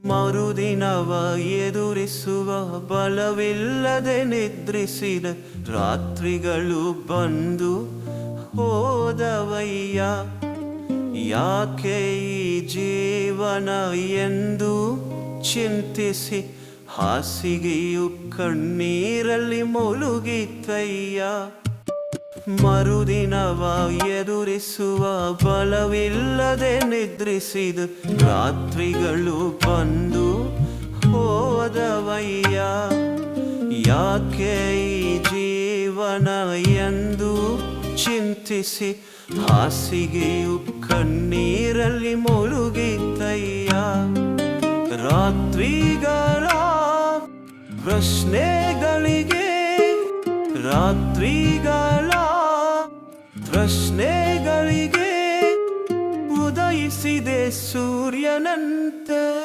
ಮರುದಿನವ ಎದುರಿಸುವ ಬಲವಿಲ್ಲದೆ ನಿದ್ರಿಸಿದ ರಾತ್ರಿಗಳು ಬಂದು ಹೋದವಯ್ಯ. ಯಾಕೆ ಈ ಜೀವನ ಎಂದು ಚಿಂತಿಸಿ ಹಾಸಿಗೆಯು ಕಣ್ಣೀರಲ್ಲಿ ಮುಳುಗಿತಯ್ಯ. ಮರುದಿನವ ಎದುರಿಸುವ ಬಲವಿಲ್ಲದೆ ನಿದ್ರಿಸಿದ ರಾತ್ರಿಗಳು ಬಂದು ಹೋದವಯ್ಯ. ಯಾಕೆ ಈ ಜೀವನ ಎಂದು ಚಿಂತಿಸಿ ಹಾಸಿಗೆಯು ಕಣ್ಣೀರಲ್ಲಿ ಮುಳುಗಿತಯ್ಯ. ರಾತ್ರಿಗಳ ಪ್ರಶ್ನೆಗಳಿಗೆ ರಾತ್ರಿಗಳ ಪ್ರಶ್ನೆಗಳಿಗೆ ಉದಯಿಸಿದೆ ಸೂರ್ಯನಂತೆ.